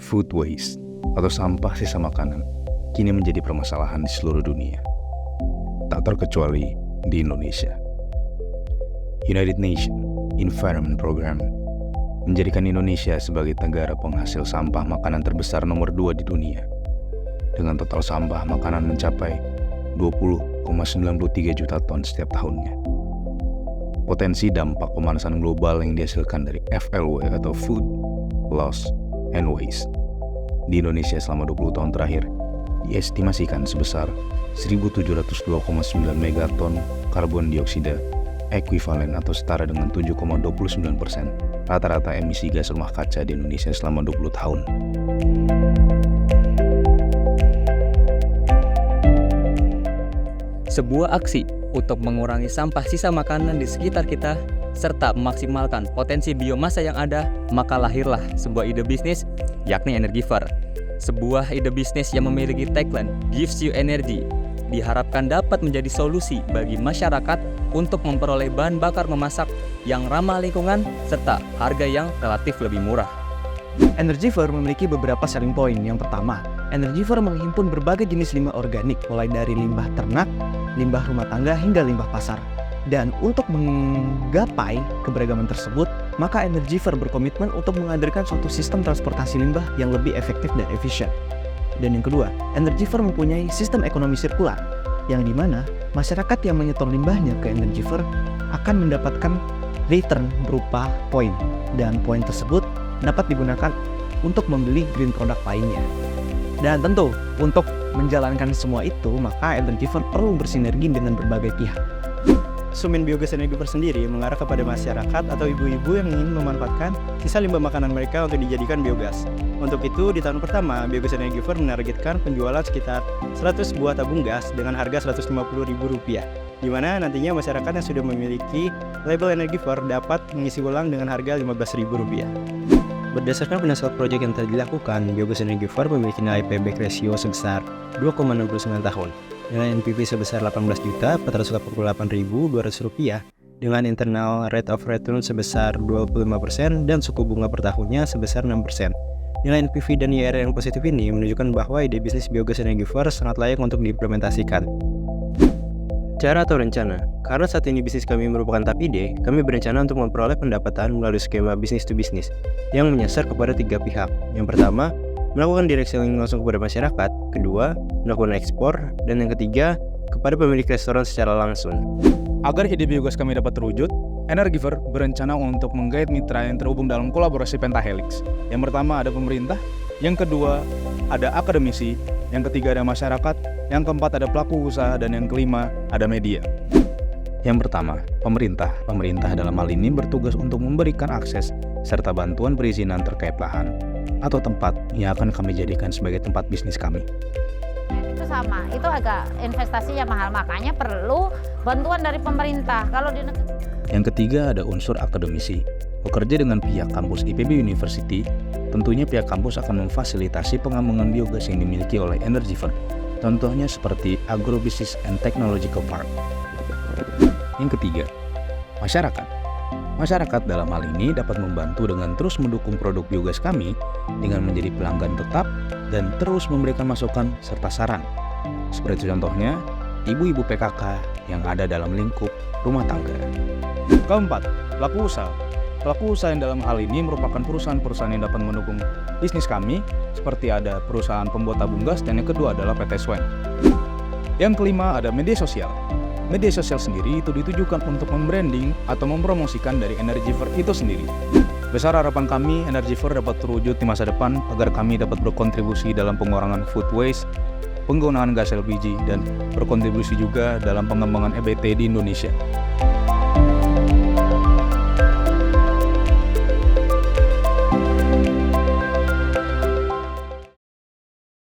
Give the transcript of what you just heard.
Food waste atau sampah sisa makanan kini menjadi permasalahan di seluruh dunia, tak terkecuali di Indonesia. United Nations Environment Program menjadikan Indonesia sebagai negara penghasil sampah makanan terbesar nomor 2 di dunia, dengan total sampah makanan mencapai 20,93 juta ton setiap tahunnya. Potensi dampak pemanasan global yang dihasilkan dari FLW atau Food, Loss, and Waste di Indonesia selama 20 tahun terakhir diestimasikan sebesar 1.702,9 megaton karbon dioksida ekuivalen atau setara dengan 7,29% rata-rata emisi gas rumah kaca di Indonesia selama 20 tahun. Sebuah aksi untuk mengurangi sampah sisa makanan di sekitar kita serta memaksimalkan potensi biomasa yang ada, maka lahirlah sebuah ide bisnis, yakni Energiver. Sebuah ide bisnis yang memiliki tagline "Gives You Energy" diharapkan dapat menjadi solusi bagi masyarakat untuk memperoleh bahan bakar memasak yang ramah lingkungan serta harga yang relatif lebih murah. Energiver memiliki beberapa selling point. Yang pertama, Energiver menghimpun berbagai jenis limbah organik, mulai dari limbah ternak, limbah rumah tangga, hingga limbah pasar. Dan untuk menggapai keberagaman tersebut, maka Energiver berkomitmen untuk menghadirkan suatu sistem transportasi limbah yang lebih efektif dan efisien. Dan yang kedua, Energiver mempunyai sistem ekonomi sirkular, yang dimana masyarakat yang menyetor limbahnya ke Energiver akan mendapatkan return berupa poin, dan poin tersebut dapat digunakan untuk membeli green product lainnya. Dan tentu, untuk menjalankan semua itu, maka Energiver perlu bersinergi dengan berbagai pihak. Sumin Biogas Energiver sendiri mengarah kepada masyarakat atau ibu-ibu yang ingin memanfaatkan sisa limbah makanan mereka untuk dijadikan biogas. Untuk itu, di tahun pertama, Biogas Energiver menargetkan penjualan sekitar 100 buah tabung gas dengan harga Rp150.000, di mana nantinya masyarakat yang sudah memiliki label Energiver dapat mengisi ulang dengan harga Rp15.000. Berdasarkan penasihat proyek yang telah dilakukan, Biogas Energiver memiliki nilai payback ratio sebesar 2,69 tahun, dengan NPV sebesar Rp800.488.200 dengan internal rate of return sebesar 25% dan suku bunga per tahunnya sebesar 6%. Nilai NPV dan IRR yang positif ini menunjukkan bahwa ide bisnis Biogas Energiver sangat layak untuk diimplementasikan. Cara atau rencana. Karena saat ini bisnis kami merupakan tahap ide, kami berencana untuk memperoleh pendapatan melalui skema bisnis to bisnis yang menyasar kepada 3 pihak. Yang pertama, melakukan direct selling langsung kepada masyarakat. Kedua, melakukan ekspor. Dan yang ketiga, kepada pemilik restoran secara langsung. Agar ide biogas kami dapat terwujud, Energiver berencana untuk menggait mitra yang terhubung dalam kolaborasi Pentahelix. Yang pertama ada pemerintah, yang kedua ada akademisi, yang ketiga ada masyarakat, yang keempat ada pelaku usaha, dan yang kelima ada media. Yang pertama, pemerintah. Pemerintah dalam hal ini bertugas untuk memberikan akses serta bantuan perizinan terkait lahan atau tempat yang akan kami jadikan sebagai tempat bisnis kami. Itu sama, itu agak investasinya mahal, makanya perlu bantuan dari pemerintah. Kalau di Yang ketiga ada unsur akademisi. Bekerja dengan pihak kampus IPB University, tentunya pihak kampus akan memfasilitasi pengembangan biogas yang dimiliki oleh Energiver. Contohnya seperti Agrobusiness and Technological Park. Yang ketiga, masyarakat. Masyarakat dalam hal ini dapat membantu dengan terus mendukung produk biogas kami dengan menjadi pelanggan tetap dan terus memberikan masukan serta saran. Seperti contohnya, ibu-ibu PKK yang ada dalam lingkup rumah tangga. Keempat, pelaku usaha. Pelaku usaha yang dalam hal ini merupakan perusahaan-perusahaan yang dapat mendukung bisnis kami, seperti ada perusahaan pembuat tabung gas, dan yang kedua adalah PT Swen. Yang kelima ada media sosial. Media sosial sendiri itu ditujukan untuk membranding atau mempromosikan dari Energiver itu sendiri. Besar harapan kami Energiver dapat terwujud di masa depan agar kami dapat berkontribusi dalam pengurangan food waste, penggunaan gas LPG, dan berkontribusi juga dalam pengembangan EBT di Indonesia.